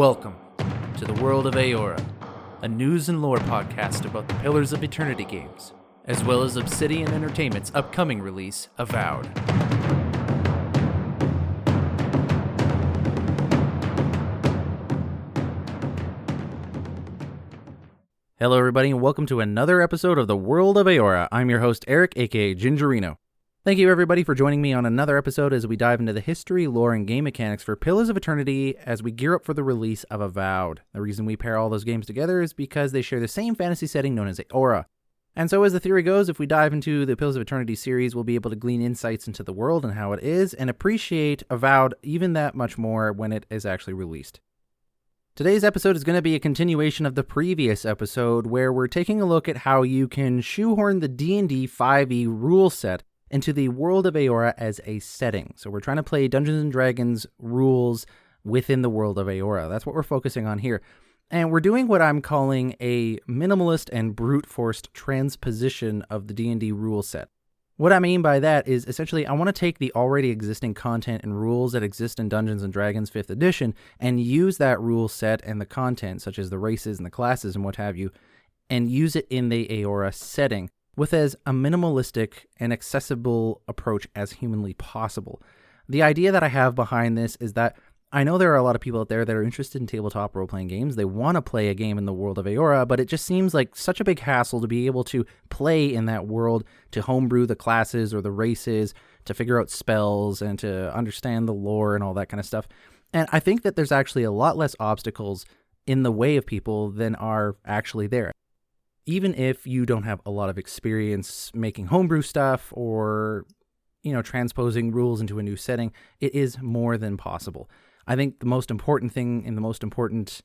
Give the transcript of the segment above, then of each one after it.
Welcome to the World of Eora, a news and lore podcast about the Pillars of Eternity games, as well as Obsidian Entertainment's upcoming release, Avowed. Hello everybody and welcome to another episode of the World of Eora. I'm your host Eric, aka Gingerino. Thank you everybody for joining me on another episode as we dive into the history, lore, and game mechanics for Pillars of Eternity as we gear up for the release of Avowed. The reason we pair all those games together is because they share the same fantasy setting known as Eora. And so as the theory goes, if we dive into the Pillars of Eternity series, we'll be able to glean insights into the world and how it is, and appreciate Avowed even that much more when it is actually released. Today's episode is going to be a continuation of the previous episode, where we're taking a look at how you can shoehorn the D&D 5e rule set into the World of Eora as a setting. So we're trying to play Dungeons & Dragons rules within the World of Eora. That's what we're focusing on here. And we're doing what I'm calling a minimalist and brute-forced transposition of the D&D rule set. What I mean by that is essentially I want to take the already existing content and rules that exist in Dungeons & Dragons 5th edition and use that rule set and the content, such as the races and the classes and what have you, and use it in the Eora setting with as a minimalistic and accessible approach as humanly possible. The idea that I have behind this is that I know there are a lot of people out there that are interested in tabletop role-playing games. They want to play a game in the World of Eora, but it just seems like such a big hassle to be able to play in that world, to homebrew the classes or the races, to figure out spells, and to understand the lore and all that kind of stuff. And I think that there's actually a lot less obstacles in the way of people than are actually there. Even if you don't have a lot of experience making homebrew stuff or, transposing rules into a new setting, it is more than possible. I think the most important thing and the most important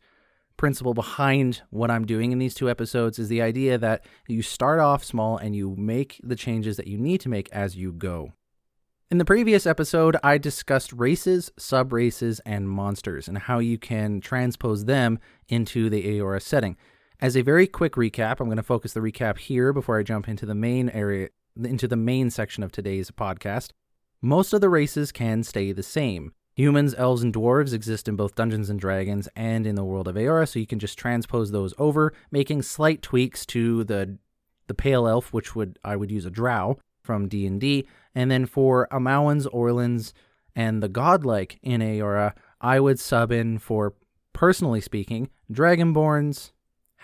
principle behind what I'm doing in these two episodes is the idea that you start off small and you make the changes that you need to make as you go. In the previous episode, I discussed races, sub-races, and monsters and how you can transpose them into the Eora setting. As a very quick recap, I'm going to focus the recap here before I jump into the main section of today's podcast. Most of the races can stay the same. Humans, elves, and dwarves exist in both Dungeons & Dragons and in the World of Eora, so you can just transpose those over, making slight tweaks to the Pale Elf, which I would use a Drow from D&D, and then for Amauans, Orlans, and the Godlike in Eora, I would sub in for, personally speaking, Dragonborns,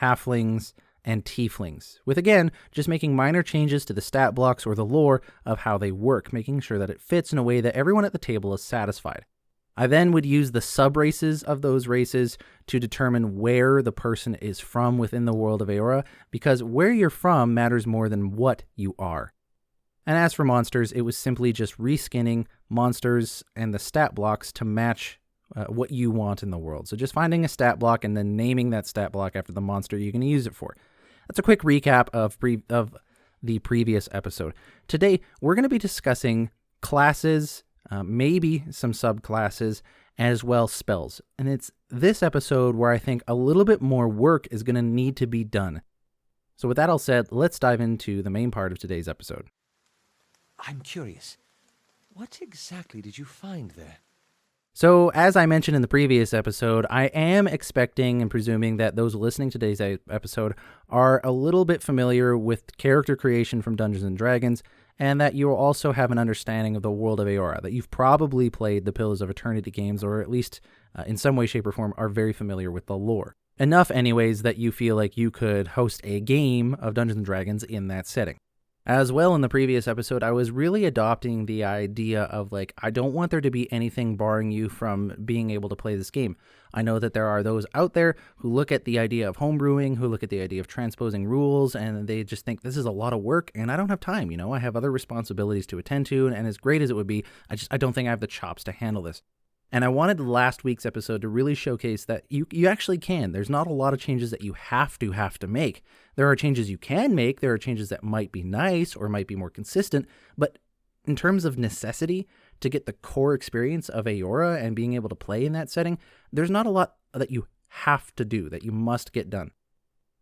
Halflings, and Tieflings, with again, just making minor changes to the stat blocks or the lore of how they work, making sure that it fits in a way that everyone at the table is satisfied. I then would use the sub-races of those races to determine where the person is from within the World of Eora, because where you're from matters more than what you are. And as for monsters, it was simply just reskinning monsters and the stat blocks to match what you want in the world. So just finding a stat block and then naming that stat block after the monster you're going to use it for. That's a quick recap of the previous episode. Today, we're going to be discussing classes, maybe some subclasses, as well spells. And it's this episode where I think a little bit more work is going to need to be done. So with that all said, let's dive into the main part of today's episode. I'm curious. What exactly did you find there? So, as I mentioned in the previous episode, I am expecting and presuming that those listening to today's episode are a little bit familiar with character creation from Dungeons & Dragons, and that you will also have an understanding of the World of Eora, that you've probably played the Pillars of Eternity games, or at least in some way, shape, or form are very familiar with the lore. Enough, anyways, that you feel like you could host a game of Dungeons & Dragons in that setting. As well, in the previous episode, I was really adopting the idea of, I don't want there to be anything barring you from being able to play this game. I know that there are those out there who look at the idea of homebrewing, who look at the idea of transposing rules, and they just think this is a lot of work, and I don't have time, I have other responsibilities to attend to, and as great as it would be, I don't think I have the chops to handle this. And I wanted last week's episode to really showcase that you actually can. There's not a lot of changes that you have to make. There are changes you can make. There are changes that might be nice or might be more consistent. But in terms of necessity to get the core experience of Eora and being able to play in that setting, there's not a lot that you have to do, that you must get done.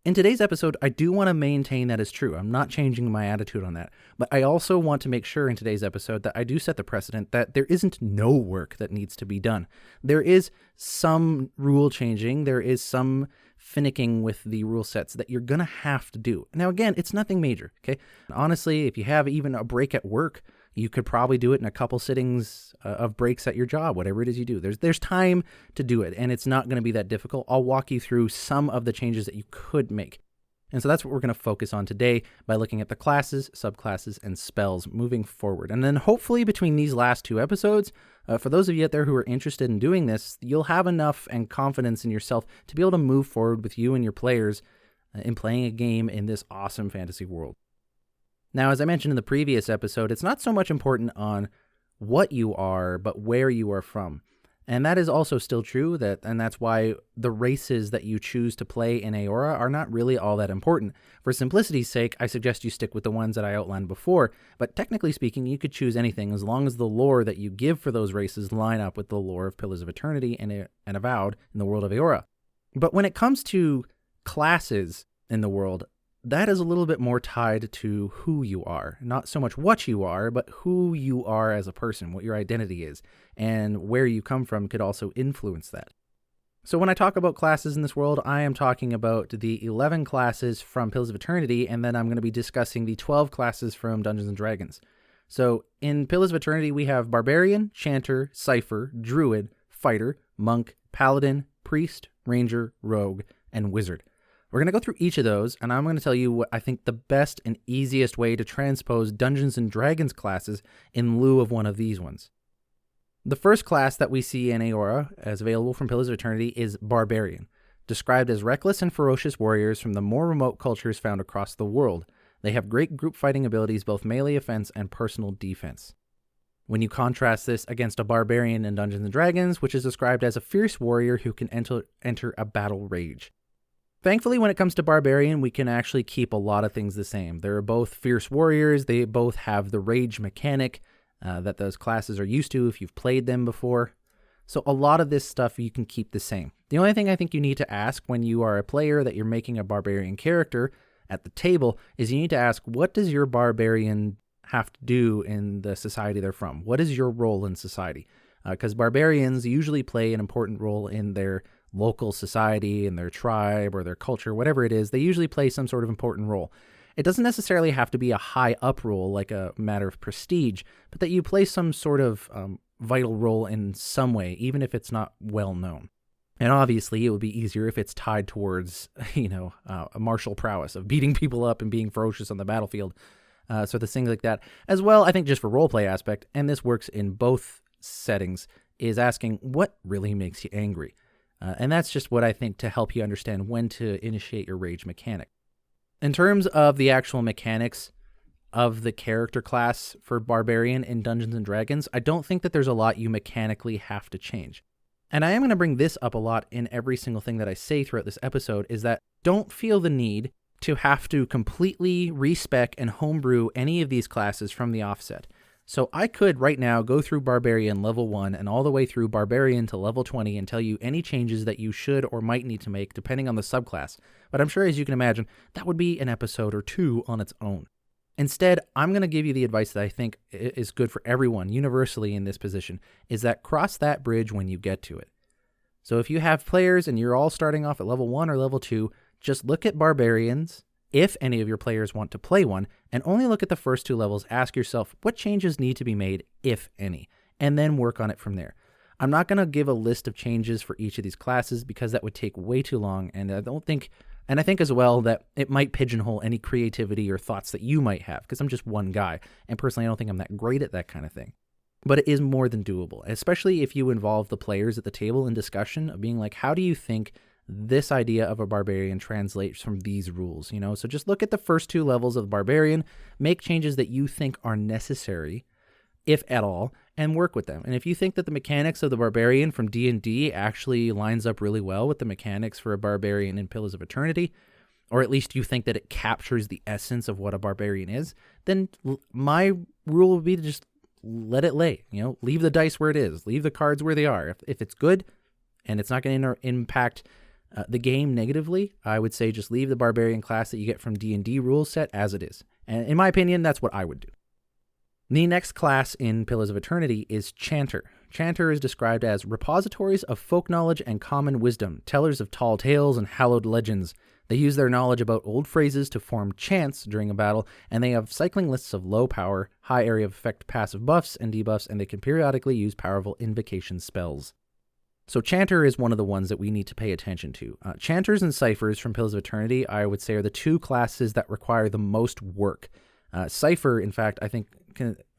In today's episode, I do want to maintain that is true. I'm not changing my attitude on that. But I also want to make sure in today's episode that I do set the precedent that there isn't no work that needs to be done. There is some rule changing. There is some finicking with the rule sets that you're going to have to do. Now, again, it's nothing major, okay? Honestly, if you have even a break at work, you could probably do it in a couple sittings of breaks at your job, whatever it is you do. There's time to do it, and it's not going to be that difficult. I'll walk you through some of the changes that you could make. And so that's what we're going to focus on today by looking at the classes, subclasses, and spells moving forward. And then hopefully between these last two episodes, for those of you out there who are interested in doing this, you'll have enough and confidence in yourself to be able to move forward with you and your players in playing a game in this awesome fantasy world. Now, as I mentioned in the previous episode, it's not so much important on what you are, but where you are from. And that is also still true, and that's why the races that you choose to play in Eora are not really all that important. For simplicity's sake, I suggest you stick with the ones that I outlined before, but technically speaking, you could choose anything as long as the lore that you give for those races line up with the lore of Pillars of Eternity and Avowed in the World of Eora. But when it comes to classes in the world, that is a little bit more tied to who you are. Not so much what you are, but who you are as a person, what your identity is, and where you come from could also influence that. So when I talk about classes in this world, I am talking about the 11 classes from Pillars of Eternity, and then I'm going to be discussing the 12 classes from Dungeons & Dragons. So in Pillars of Eternity, we have Barbarian, Chanter, Cypher, Druid, Fighter, Monk, Paladin, Priest, Ranger, Rogue, and Wizard. We're going to go through each of those, and I'm going to tell you what I think the best and easiest way to transpose Dungeons & Dragons classes in lieu of one of these ones. The first class that we see in Eora, as available from Pillars of Eternity, is Barbarian, described as reckless and ferocious warriors from the more remote cultures found across the world. They have great group fighting abilities, both melee offense and personal defense. When you contrast this against a Barbarian in Dungeons & Dragons, which is described as a fierce warrior who can enter a battle rage. Thankfully, when it comes to Barbarian, we can actually keep a lot of things the same. They're both fierce warriors. They both have the rage mechanic that those classes are used to if you've played them before. So a lot of this stuff you can keep the same. The only thing I think you need to ask when you are a player that you're making a Barbarian character at the table is you need to ask, what does your Barbarian have to do in the society they're from? What is your role in society? Because Barbarians usually play an important role in their local society, in their tribe or their culture, whatever it is. They usually play some sort of important role. It doesn't necessarily have to be a high up role like a matter of prestige, but that you play some sort of vital role in some way, even if it's not well known. And obviously, it would be easier if it's tied towards, a martial prowess of beating people up and being ferocious on the battlefield. So the things like that. As well, I think just for roleplay aspect, and this works in both settings, is asking what really makes you angry. And that's just what I think to help you understand when to initiate your rage mechanic. In terms of the actual mechanics of the character class for Barbarian in Dungeons & Dragons, I don't think that there's a lot you mechanically have to change. And I am going to bring this up a lot in every single thing that I say throughout this episode, is that don't feel the need to have to completely respec and homebrew any of these classes from the offset. So I could right now go through Barbarian level 1 and all the way through Barbarian to level 20 and tell you any changes that you should or might need to make depending on the subclass. But I'm sure, as you can imagine, that would be an episode or two on its own. Instead, I'm going to give you the advice that I think is good for everyone universally in this position, is that cross that bridge when you get to it. So if you have players and you're all starting off at level 1 or level 2, just look at Barbarians, if any of your players want to play one, and only look at the first two levels. Ask yourself what changes need to be made, if any, and then work on it from there. I'm not going to give a list of changes for each of these classes because that would take way too long, and I think as well that it might pigeonhole any creativity or thoughts that you might have, because I'm just one guy, and personally I don't think I'm that great at that kind of thing. But it is more than doable, especially if you involve the players at the table in discussion of being like, how do you think this idea of a Barbarian translates from these rules? So just look at the first two levels of the Barbarian, make changes that you think are necessary, if at all, and work with them. And if you think that the mechanics of the Barbarian from D&D actually lines up really well with the mechanics for a Barbarian in Pillars of Eternity, or at least you think that it captures the essence of what a Barbarian is, then my rule would be to just let it lay. Leave the dice where it is, leave the cards where they are. If it's good and it's not going to impact The game negatively, I would say just leave the barbarian class that you get from D&D rule set as it is. And in my opinion, that's what I would do. The next class in Pillars of Eternity is Chanter. Chanter is described as repositories of folk knowledge and common wisdom, tellers of tall tales and hallowed legends. They use their knowledge about old phrases to form chants during a battle, and they have cycling lists of low power, high area of effect passive buffs and debuffs, and they can periodically use powerful invocation spells. So Chanter is one of the ones that we need to pay attention to. Chanters and Ciphers from Pillars of Eternity, I would say, are the two classes that require the most work. Cipher, in fact, I think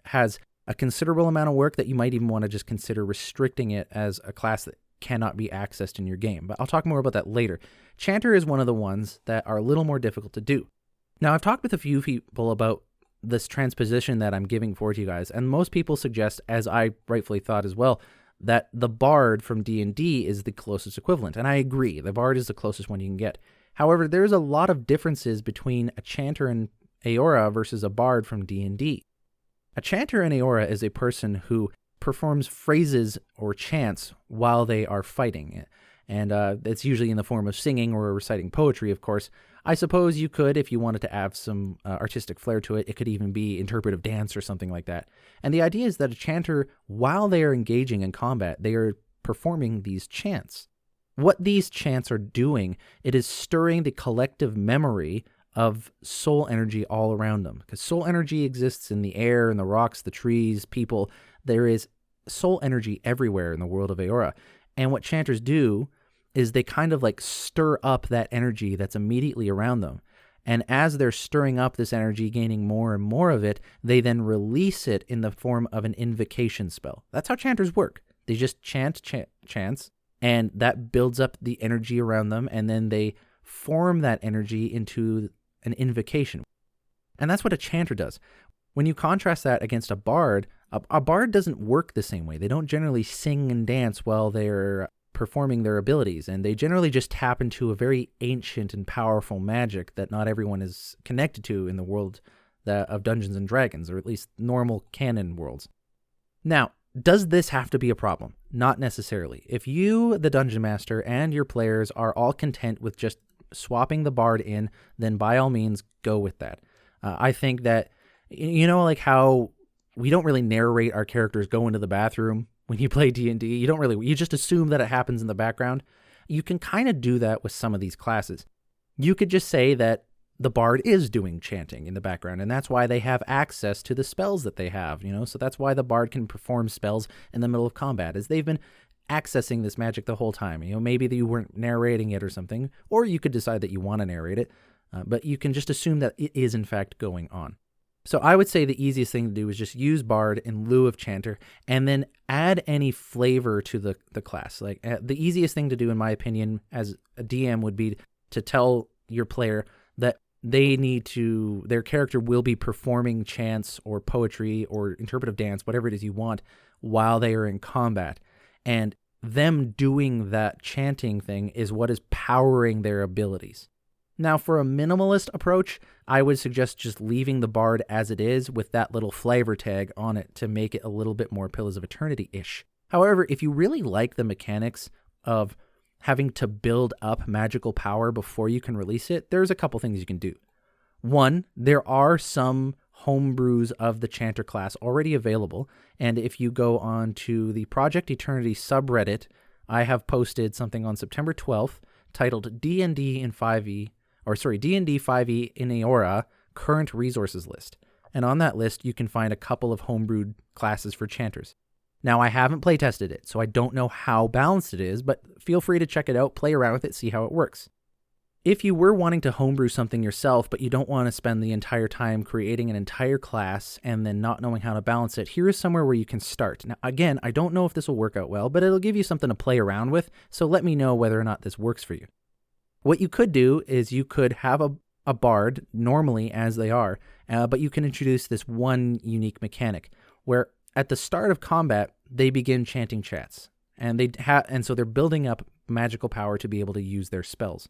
has a considerable amount of work that you might even want to just consider restricting it as a class that cannot be accessed in your game. But I'll talk more about that later. Chanter is one of the ones that are a little more difficult to do. Now, I've talked with a few people about this transposition that I'm giving forward to you guys, and most people suggest, as I rightfully thought as well, that the Bard from D&D is the closest equivalent, and I agree. The Bard is the closest one you can get. However, there's a lot of differences between a Chanter in Eora versus a Bard from D&D. A Chanter in Eora is a person who performs phrases or chants while they are fighting, and it's usually in the form of singing or reciting poetry, of course. I suppose you could, if you wanted to add some artistic flair to it, it could even be interpretive dance or something like that. And the idea is that a chanter, while they are engaging in combat, they are performing these chants. What these chants are doing, it is stirring the collective memory of soul energy all around them. Because soul energy exists in the air, in the rocks, the trees, people. There is soul energy everywhere in the world of Eora. And what chanters do is they kind of like stir up that energy that's immediately around them. And as they're stirring up this energy, gaining more and more of it, they then release it in the form of an invocation spell. That's how chanters work. They just chants, and that builds up the energy around them, and then they form that energy into an invocation. And that's what a chanter does. When you contrast that against a bard, a bard doesn't work the same way. They don't generally sing and dance while they're performing their abilities, and they generally just tap into a very ancient and powerful magic that not everyone is connected to in the world of Dungeons and Dragons, or at least normal canon worlds. Now, does this have to be a problem? Not necessarily. If you, the Dungeon Master, and your players are all content with just swapping the bard in, then by all means, go with that. I think that, like how we don't really narrate our characters going to the bathroom when you play D&D. You just assume that it happens in the background. You can kind of do that with some of these classes. You could just say that the bard is doing chanting in the background, and that's why they have access to the spells that they have, so that's why the bard can perform spells in the middle of combat, as they've been accessing this magic the whole time. Maybe that you weren't narrating it or something, or you could decide that you want to narrate it, but you can just assume that it is in fact going on. So I would say the easiest thing to do is just use Bard in lieu of Chanter, and then add any flavor to the class. Like the easiest thing to do, in my opinion, as a DM would be to tell your player that their character will be performing chants or poetry or interpretive dance, whatever it is you want, while they are in combat. And them doing that chanting thing is what is powering their abilities. Now, for a minimalist approach, I would suggest just leaving the bard as it is with that little flavor tag on it to make it a little bit more Pillars of Eternity-ish. However, if you really like the mechanics of having to build up magical power before you can release it, there's a couple things you can do. One, there are some homebrews of the Chanter class already available, and if you go on to the Project Eternity subreddit, I have posted something on September 12th titled D&D 5e in Eora current resources list. And on that list, you can find a couple of homebrewed classes for Chanters. Now, I haven't playtested it, so I don't know how balanced it is, but feel free to check it out, play around with it, see how it works. If you were wanting to homebrew something yourself, but you don't want to spend the entire time creating an entire class and then not knowing how to balance it, here is somewhere where you can start. Now, again, I don't know if this will work out well, but it'll give you something to play around with, so let me know whether or not this works for you. What you could do is you could have a bard normally as they are, but you can introduce this one unique mechanic where at the start of combat, they begin chanting chants, and so they're building up magical power to be able to use their spells.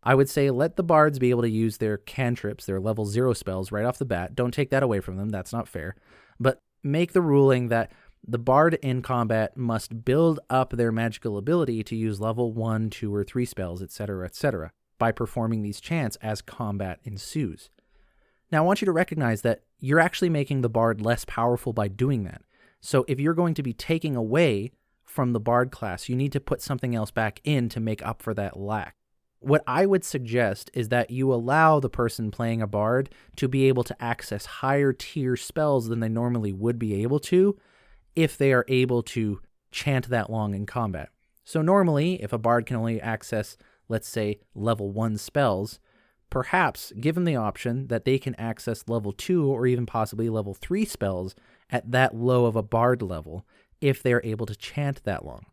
I would say let the bards be able to use their cantrips, their level 0 spells right off the bat. Don't take that away from them. That's not fair. But make the ruling that The bard in combat must build up their magical ability to use level 1, 2, or 3 spells, etc., by performing these chants as combat ensues. Now, I want you to recognize that you're actually making the bard less powerful by doing that. So if you're going to be taking away from the bard class, you need to put something else back in to make up for that lack. What I would suggest is that you allow the person playing a bard to be able to access higher tier spells than they normally would be able to if they are able to chant that long in combat. So normally, if a bard can only access, let's say, level 1 spells, perhaps give them the option that they can access level 2 or even possibly level 3 spells at that low of a bard level if they're able to chant that long.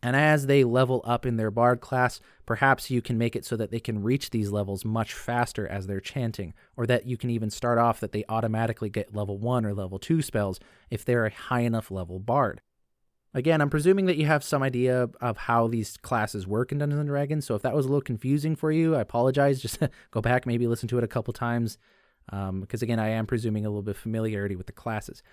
And as they level up in their bard class, perhaps you can make it so that they can reach these levels much faster as they're chanting, or that you can even start off that they automatically get level 1 or level 2 spells if they're a high enough level bard. Again, I'm presuming that you have some idea of how these classes work in Dungeons & Dragons, so if that was a little confusing for you, I apologize. Just go back, maybe listen to it a couple times, because again, I am presuming a little bit of familiarity with the classes.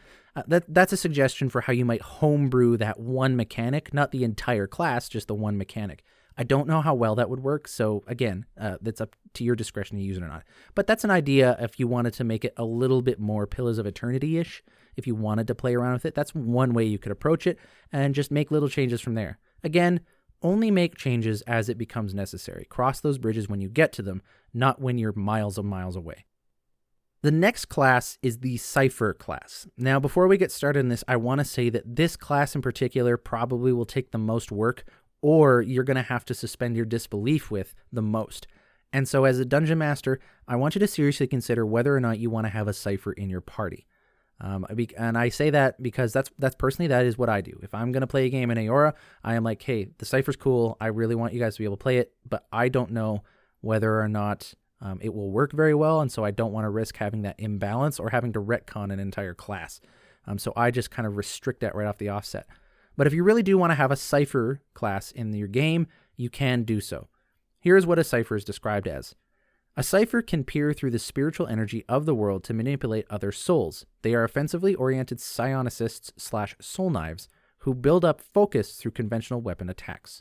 That's a suggestion for how you might homebrew that one mechanic, not the entire class, just the one mechanic. I don't know how well that would work, so again, that's up to your discretion to use it or not. But that's an idea if you wanted to make it a little bit more Pillars of Eternity-ish. If you wanted to play around with it, that's one way you could approach it, and just make little changes from there. Again, only make changes as it becomes necessary. Cross those bridges when you get to them, not when you're miles and miles away. The next class is the Cipher class. Now, before we get started in this, I want to say that this class in particular probably will take the most work, or you're going to have to suspend your disbelief with the most. And so as a dungeon master, I want you to seriously consider whether or not you want to have a Cipher in your party. And I say that because that's personally, that is what I do. If I'm going to play a game in Eora, I am like, hey, the Cipher's cool. I really want you guys to be able to play it, but I don't know whether or not it will work very well, and so I don't want to risk having that imbalance or having to retcon an entire class. So I just kind of restrict that right off the offset. But if you really do want to have a Cipher class in your game, you can do so. Here's what a Cipher is described as. A Cipher can peer through the spiritual energy of the world to manipulate other souls. They are offensively oriented psionicists/soul knives who build up focus through conventional weapon attacks.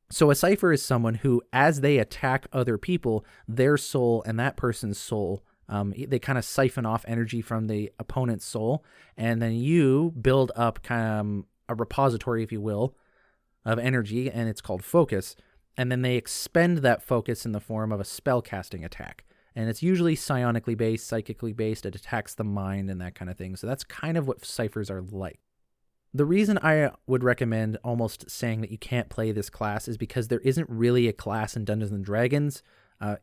So a Cipher is someone who, as they attack other people, their soul and that person's soul, they kind of siphon off energy from the opponent's soul, and then you build up kind of a repository, if you will, of energy, and it's called focus. And then they expend that focus in the form of a spellcasting attack. And it's usually psionically based, psychically based. It attacks the mind and that kind of thing. So that's kind of what Ciphers are like. The reason I would recommend almost saying that you can't play this class is because there isn't really a class in Dungeons & Dragons,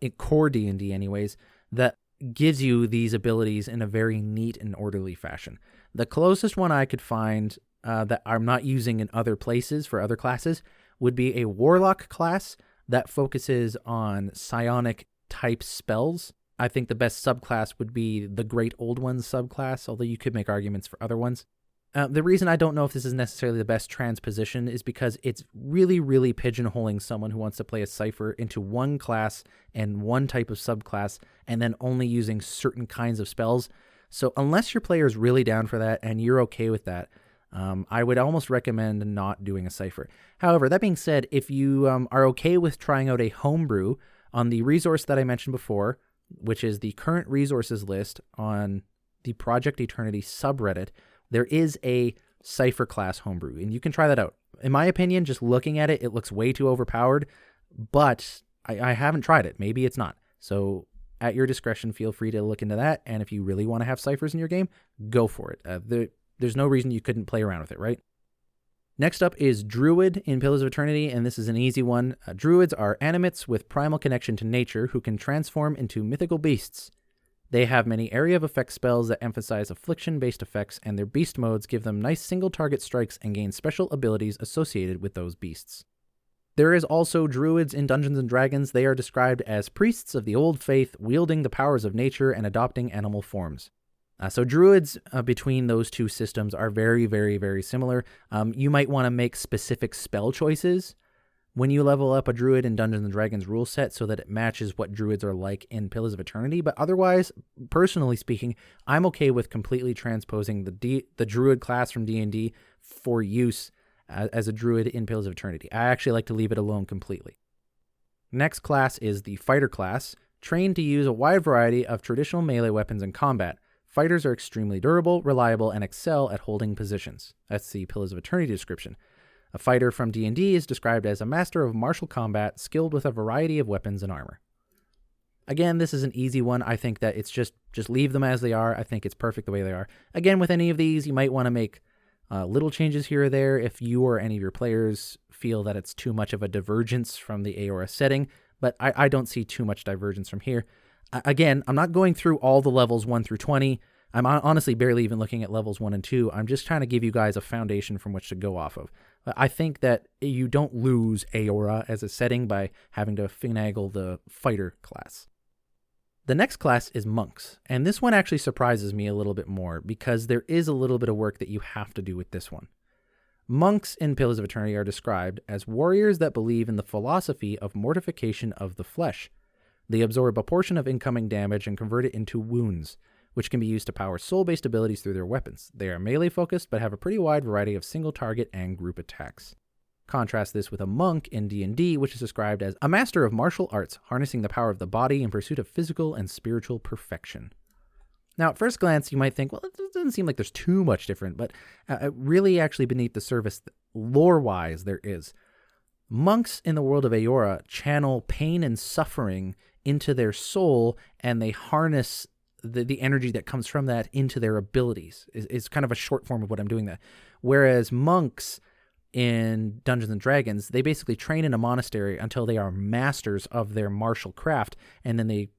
in core D&D anyways, that gives you these abilities in a very neat and orderly fashion. The closest one I could find that I'm not using in other places for other classes would be a Warlock class that focuses on psionic type spells. I think the best subclass would be the Great Old Ones subclass, although you could make arguments for other ones. The reason I don't know if this is necessarily the best transposition is because it's really, really pigeonholing someone who wants to play a Cipher into one class and one type of subclass and then only using certain kinds of spells. So unless your player is really down for that and you're okay with that, I would almost recommend not doing a Cipher. However, that being said, if you are okay with trying out a homebrew on the resource that I mentioned before, which is the current resources list on the Project Eternity subreddit, there is a Cipher class homebrew, and you can try that out. In my opinion, just looking at it, it looks way too overpowered, but I haven't tried it. Maybe it's not. So at your discretion, feel free to look into that, and if you really want to have Ciphers in your game, go for it. There's no reason you couldn't play around with it, right? Next up is Druid in Pillars of Eternity, and this is an easy one. Druids are animates with primal connection to nature who can transform into mythical beasts. They have many area of effect spells that emphasize affliction-based effects, and their beast modes give them nice single-target strikes and gain special abilities associated with those beasts. There is also Druids in Dungeons & Dragons. They are described as priests of the old faith, wielding the powers of nature and adopting animal forms. So Druids between those two systems are very, very, very similar. You might want to make specific spell choices when you level up a druid in Dungeons & Dragons rule set so that it matches what druids are like in Pillars of Eternity. But otherwise, personally speaking, I'm okay with completely transposing the druid class from D&D for use as a druid in Pillars of Eternity. I actually like to leave it alone completely. Next class is the fighter class, trained to use a wide variety of traditional melee weapons in combat. Fighters are extremely durable, reliable, and excel at holding positions. That's the Pillars of Eternity description. A fighter from D&D is described as a master of martial combat, skilled with a variety of weapons and armor. Again, this is an easy one. I think that it's just leave them as they are. I think it's perfect the way they are. Again, with any of these, you might want to make little changes here or there if you or any of your players feel that it's too much of a divergence from the Eora setting, but I don't see too much divergence from here. Again, I'm not going through all the levels 1 through 20. I'm honestly barely even looking at levels 1 and 2. I'm just trying to give you guys a foundation from which to go off of. I think that you don't lose Eora as a setting by having to finagle the fighter class. The next class is monks, and this one actually surprises me a little bit more because there is a little bit of work that you have to do with this one. Monks in Pillars of Eternity are described as warriors that believe in the philosophy of mortification of the flesh. They absorb a portion of incoming damage and convert it into wounds, which can be used to power soul-based abilities through their weapons. They are melee-focused, but have a pretty wide variety of single-target and group attacks. Contrast this with a monk in D&D, which is described as a master of martial arts, harnessing the power of the body in pursuit of physical and spiritual perfection. Now, at first glance, you might think, well, it doesn't seem like there's too much different, but really actually beneath the surface, lore-wise, there is. Monks in the world of Eora channel pain and suffering into their soul, and they harness the energy that comes from that into their abilities is kind of a short form of what I'm doing there. Whereas monks in Dungeons and Dragons, they basically train in a monastery until they are masters of their martial craft, and then they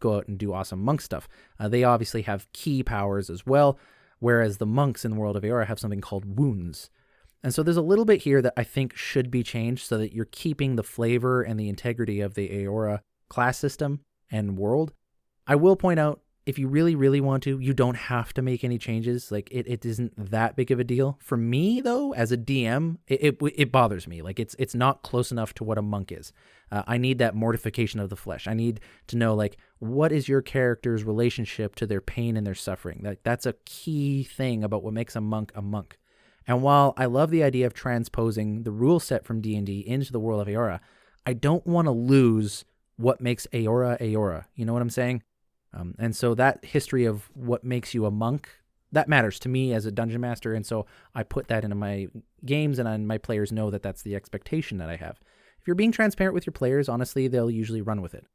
go out and do awesome monk stuff. They obviously have key powers as well, whereas the monks in the world of Eora have something called wounds. And so there's a little bit here that I think should be changed so that you're keeping the flavor and the integrity of the Eora class system and world. I will point out, if you really, really want to, you don't have to make any changes. Like, it isn't that big of a deal. For me, though, as a DM, it bothers me. Like, it's not close enough to what a monk is. I need that mortification of the flesh. I need to know, like, what is your character's relationship to their pain and their suffering? That's a key thing about what makes a monk a monk. And while I love the idea of transposing the rule set from D&D into the world of Eora, I don't want to lose what makes Eora Eora. You know what I'm saying? And so that history of what makes you a monk, that matters to me as a dungeon master, and so I put that into my games, and my players know that that's the expectation that I have. If you're being transparent with your players, honestly, they'll usually run with it.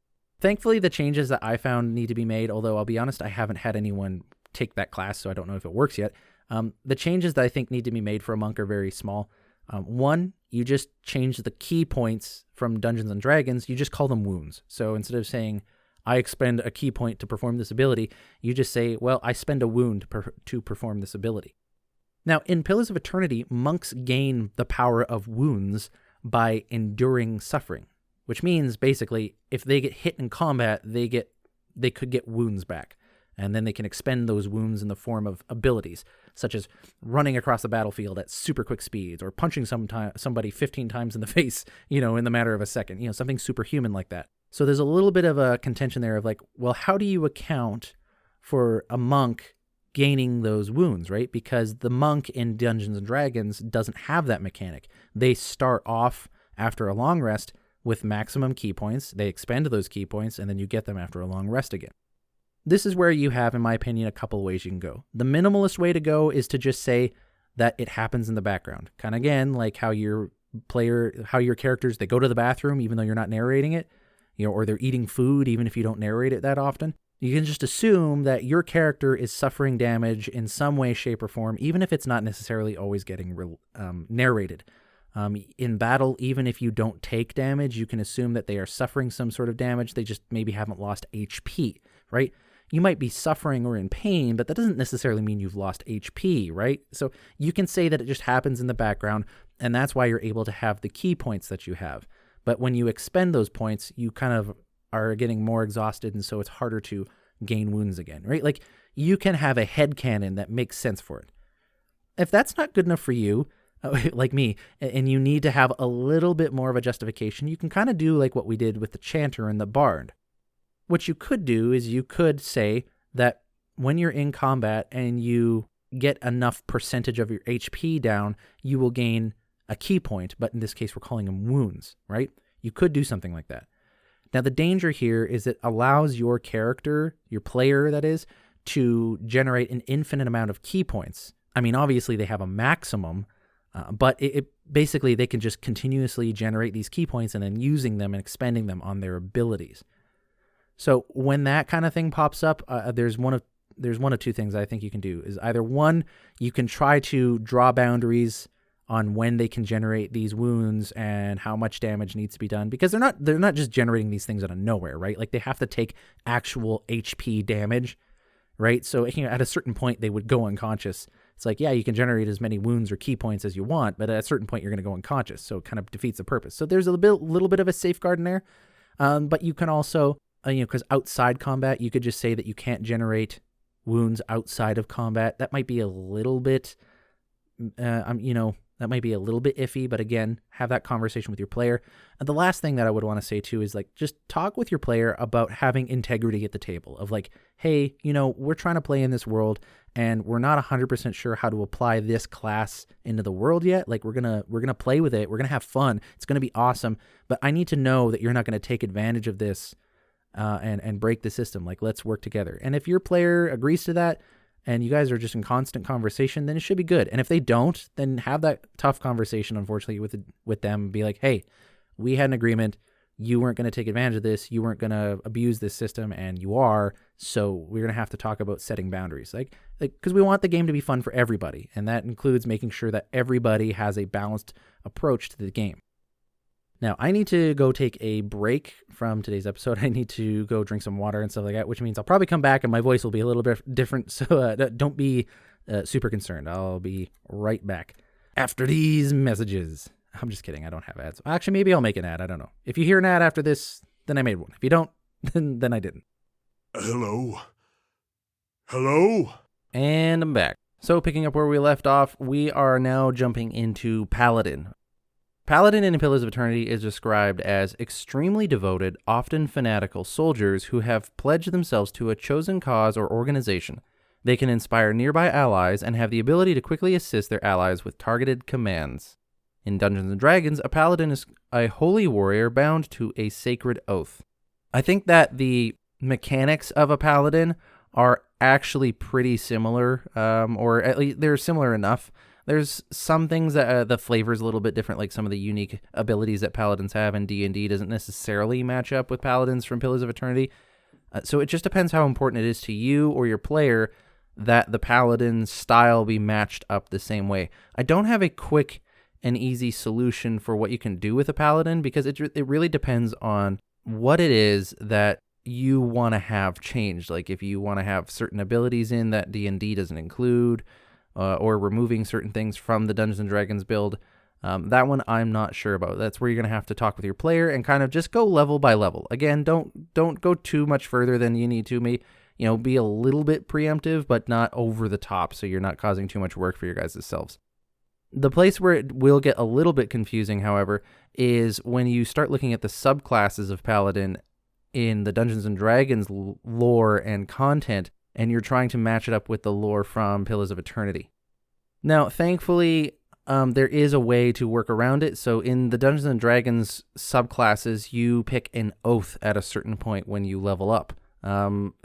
Thankfully, the changes that I found need to be made, although I'll be honest, I haven't had anyone take that class, so I don't know if it works yet. The changes that I think need to be made for a monk are very small. One, you just change the key points from Dungeons & Dragons, you just call them wounds. So instead of saying, I expend a key point to perform this ability, you just say, well, I spend a wound to perform this ability. Now, in Pillars of Eternity, monks gain the power of wounds by enduring suffering, which means basically if they get hit in combat, they could get wounds back. And then they can expend those wounds in the form of abilities, such as running across the battlefield at super quick speeds or punching somebody 15 times in the face, in the matter of a second, something superhuman like that. So there's a little bit of a contention there of like, well, how do you account for a monk gaining those wounds, right? Because the monk in Dungeons & Dragons doesn't have that mechanic. They start off after a long rest with maximum key points. They expend those key points, and then you get them after a long rest again. This is where you have, in my opinion, a couple ways you can go. The minimalist way to go is to just say that it happens in the background. Kind of again, like how your characters, they go to the bathroom even though you're not narrating it, or they're eating food even if you don't narrate it that often. You can just assume that your character is suffering damage in some way, shape, or form, even if it's not necessarily always getting narrated. In battle, even if you don't take damage, you can assume that they are suffering some sort of damage. They just maybe haven't lost HP, right? You might be suffering or in pain, but that doesn't necessarily mean you've lost HP, right? So you can say that it just happens in the background, and that's why you're able to have the key points that you have. But when you expend those points, you kind of are getting more exhausted, and so it's harder to gain wounds again, right? Like, you can have a headcanon that makes sense for it. If that's not good enough for you, like me, and you need to have a little bit more of a justification, you can kind of do like what we did with the Chanter and the Bard. What you could do is you could say that when you're in combat and you get enough percentage of your HP down, you will gain a key point, but in this case, we're calling them wounds, right? You could do something like that. Now, the danger here is it allows your character, your player that is, to generate an infinite amount of key points. I mean, obviously they have a maximum, but it basically they can just continuously generate these key points and then using them and expending them on their abilities. So when that kind of thing pops up, there's one of two things I think you can do. Is either one, you can try to draw boundaries on when they can generate these wounds and how much damage needs to be done, because they're not just generating these things out of nowhere, right? Like they have to take actual HP damage, right? So at a certain point they would go unconscious. It's like, yeah, you can generate as many wounds or key points as you want, but at a certain point you're going to go unconscious, so it kind of defeats the purpose. So there's a little bit of a safeguard in there, but you can also, because outside combat, you could just say that you can't generate wounds outside of combat. That might be a little bit, that might be a little bit iffy, but again, have that conversation with your player. And the last thing that I would want to say too is like, just talk with your player about having integrity at the table of like, hey, we're trying to play in this world and we're not 100% sure how to apply this class into the world yet. Like we're going to play with it. We're going to have fun. It's going to be awesome. But I need to know that you're not going to take advantage of this and break the system. Like, let's work together. And if your player agrees to that, and you guys are just in constant conversation, then it should be good. And if they don't, then have that tough conversation, unfortunately, with them. Be like, hey, we had an agreement. You weren't going to take advantage of this. You weren't going to abuse this system, and you are. So we're going to have to talk about setting boundaries. Like, because we want the game to be fun for everybody. And that includes making sure that everybody has a balanced approach to the game. Now, I need to go take a break from today's episode. I need to go drink some water and stuff like that, which means I'll probably come back and my voice will be a little bit different. So don't be super concerned. I'll be right back after these messages. I'm just kidding. I don't have ads. Actually, maybe I'll make an ad. I don't know. If you hear an ad after this, then I made one. If you don't, then I didn't. Hello? Hello? And I'm back. So picking up where we left off, we are now jumping into Paladin. Paladin in Pillars of Eternity is described as extremely devoted, often fanatical soldiers who have pledged themselves to a chosen cause or organization. They can inspire nearby allies and have the ability to quickly assist their allies with targeted commands. In Dungeons & Dragons, a paladin is a holy warrior bound to a sacred oath. I think that the mechanics of a paladin are actually pretty similar, or at least they're similar enough. There's some things that the flavor is a little bit different, like some of the unique abilities that paladins have in D&D doesn't necessarily match up with paladins from Pillars of Eternity. So it just depends how important it is to you or your player that the paladin style be matched up the same way. I don't have a quick and easy solution for what you can do with a paladin because it really depends on what it is that you want to have changed. Like if you want to have certain abilities in that D&D doesn't include, or removing certain things from the Dungeons & Dragons build. That one I'm not sure about. That's where you're going to have to talk with your player and kind of just go level by level. Again, don't go too much further than you need to. Be a little bit preemptive, but not over the top, so you're not causing too much work for your guys' selves. The place where it will get a little bit confusing, however, is when you start looking at the subclasses of Paladin in the Dungeons & Dragons lore and content, and you're trying to match it up with the lore from Pillars of Eternity. Now, thankfully, there is a way to work around it. So in the Dungeons & Dragons subclasses, you pick an oath at a certain point when you level up.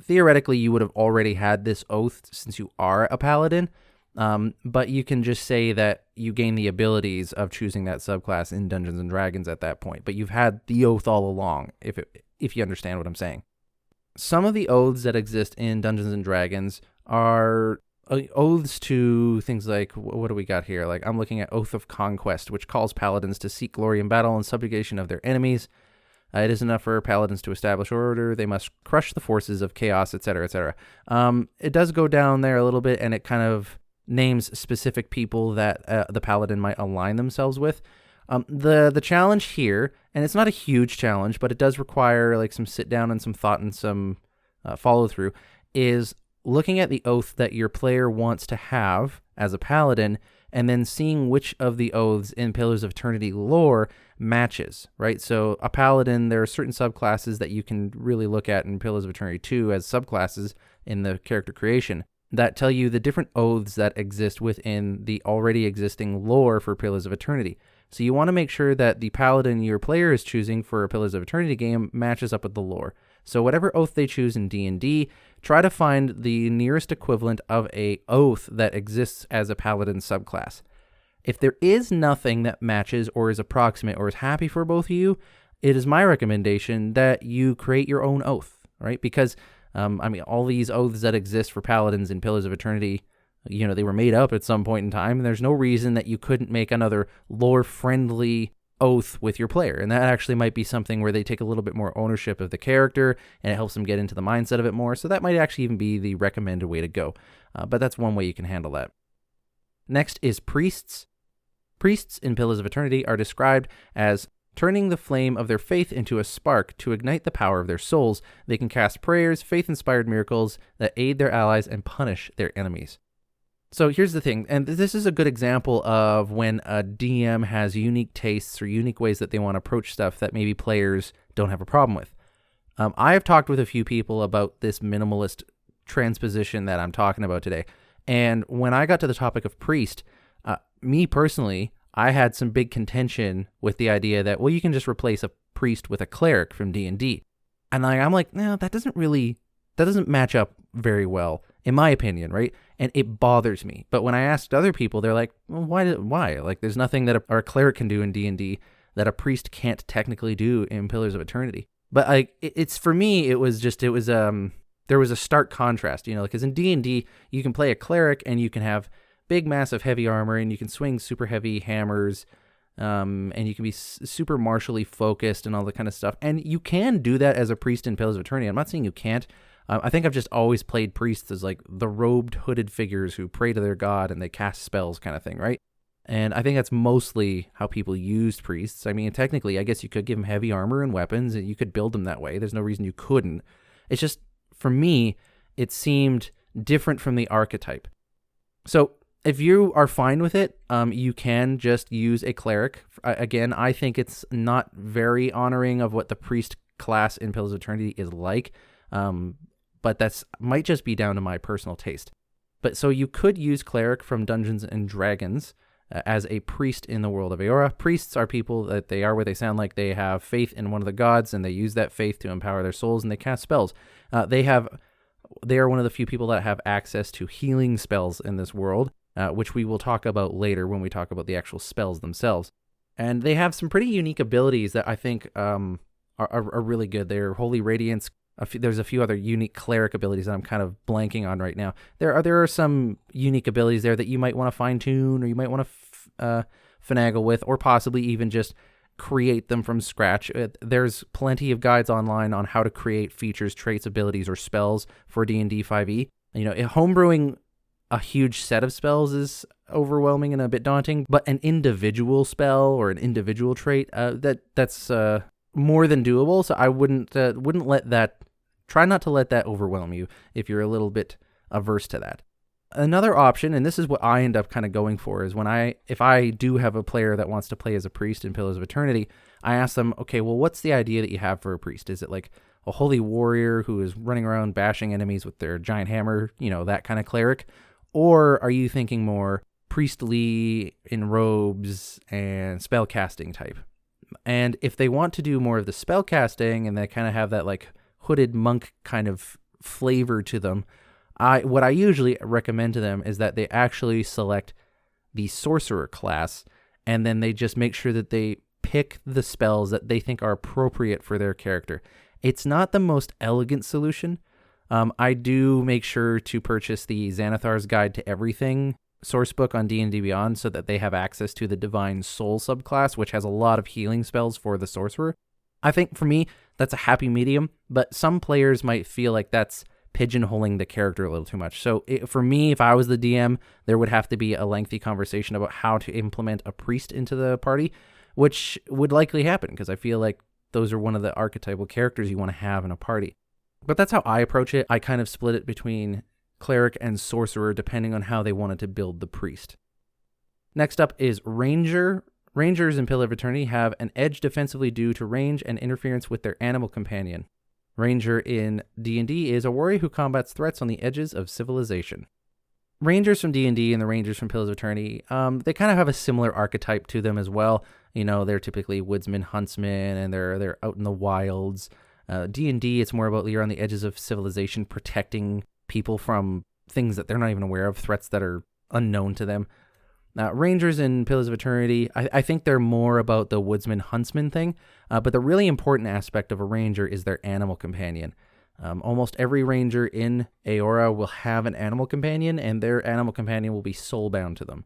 Theoretically, you would have already had this oath since you are a paladin, but you can just say that you gain the abilities of choosing that subclass in Dungeons & Dragons at that point. But you've had the oath all along, if you understand what I'm saying. Some of the oaths that exist in Dungeons & Dragons are oaths to things like, what do we got here? Like I'm looking at Oath of Conquest, which calls paladins to seek glory in battle and subjugation of their enemies. It is enough for paladins to establish order. They must crush the forces of chaos, etc., etc. It does go down there a little bit, and it kind of names specific people that the paladin might align themselves with. The challenge here, and it's not a huge challenge, but it does require like some sit down and some thought and some follow through, is looking at the oath that your player wants to have as a paladin, and then seeing which of the oaths in Pillars of Eternity lore matches, right? So a paladin, there are certain subclasses that you can really look at in Pillars of Eternity 2 as subclasses in the character creation that tell you the different oaths that exist within the already existing lore for Pillars of Eternity. So you want to make sure that the paladin your player is choosing for a Pillars of Eternity game matches up with the lore. So whatever oath they choose in D&D, try to find the nearest equivalent of a oath that exists as a paladin subclass. If there is nothing that matches or is approximate or is happy for both of you, it is my recommendation that you create your own oath, right? Because, all these oaths that exist for paladins in Pillars of Eternity, they were made up at some point in time, and there's no reason that you couldn't make another lore-friendly oath with your player. And that actually might be something where they take a little bit more ownership of the character, and it helps them get into the mindset of it more. So that might actually even be the recommended way to go. But that's one way you can handle that. Next is priests. Priests in Pillars of Eternity are described as turning the flame of their faith into a spark to ignite the power of their souls. They can cast prayers, faith-inspired miracles that aid their allies and punish their enemies. So here's the thing, and this is a good example of when a DM has unique tastes or unique ways that they want to approach stuff that maybe players don't have a problem with. I have talked with a few people about this minimalist transposition that I'm talking about today, and when I got to the topic of priest, me personally, I had some big contention with the idea that, well, you can just replace a priest with a cleric from D&D. And I'm like, no, that doesn't match up very well, in my opinion, right? And it bothers me. But when I asked other people, they're like, well, why? Like, there's nothing that a cleric can do in D&D that a priest can't technically do in Pillars of Eternity. But it's for me, there was a stark contrast, because in D&D, you can play a cleric and you can have big, massive, heavy armor, and you can swing super heavy hammers, and you can be super martially focused and all that kind of stuff. And you can do that as a priest in Pillars of Eternity. I'm not saying you can't. I think I've just always played priests as like the robed, hooded figures who pray to their god and they cast spells kind of thing, right? And I think that's mostly how people used priests. I mean, technically, I guess you could give them heavy armor and weapons, and you could build them that way. There's no reason you couldn't. It's just, for me, it seemed different from the archetype. So if you are fine with it, you can just use a cleric. Again, I think it's not very honoring of what the priest class in Pillars of Eternity is like, but that's might just be down to my personal taste. But so you could use cleric from Dungeons and Dragons as a priest in the World of Eora. Priests are people that they are what they sound like. They have faith in one of the gods, and they use that faith to empower their souls, and they cast spells. They are one of the few people that have access to healing spells in this world, which we will talk about later when we talk about the actual spells themselves. And they have some pretty unique abilities that I think are really good. They're Holy Radiance. There's a few other unique cleric abilities that I'm kind of blanking on right now. There are some unique abilities there that you might want to fine-tune, or you might want to finagle with, or possibly even just create them from scratch. There's plenty of guides online on how to create features, traits, abilities, or spells for D&D 5e. Homebrewing a huge set of spells is overwhelming and a bit daunting, but an individual spell or an individual trait, that's more than doable. So I wouldn't let that, try not to let that overwhelm you if you're a little bit averse to that. Another option, and this is what I end up kind of going for, is if I do have a player that wants to play as a priest in Pillars of Eternity, I ask them, okay, well, what's the idea that you have for a priest? Is it like a holy warrior who is running around bashing enemies with their giant hammer, that kind of cleric? Or are you thinking more priestly in robes and spell casting type? And if they want to do more of the spell casting and they kind of have that like hooded monk kind of flavor to them, what I usually recommend to them is that they actually select the sorcerer class, and then they just make sure that they pick the spells that they think are appropriate for their character. It's not the most elegant solution. I do make sure to purchase the Xanathar's Guide to Everything source book on D&D Beyond so that they have access to the Divine Soul subclass, which has a lot of healing spells for the sorcerer. I think for me, that's a happy medium, but some players might feel like that's pigeonholing the character a little too much. So for me, if I was the DM, there would have to be a lengthy conversation about how to implement a priest into the party, which would likely happen because I feel like those are one of the archetypal characters you want to have in a party. But that's how I approach it. I kind of split it between cleric, and sorcerer, depending on how they wanted to build the priest. Next up is ranger. Rangers in Pillar of Eternity have an edge defensively due to range and interference with their animal companion. Ranger in D&D is a warrior who combats threats on the edges of civilization. Rangers from D&D and the Rangers from Pillars of Eternity, they kind of have a similar archetype to them as well. You know, they're typically woodsmen, huntsmen, and they're out in the wilds. D&D, it's more about you're on the edges of civilization, protecting people from things that they're not even aware of, threats that are unknown to them. Rangers in Pillars of Eternity, I think they're more about the woodsman-huntsman thing, but the really important aspect of a ranger is their animal companion. Almost every ranger in Eora will have an animal companion, and their animal companion will be soulbound to them.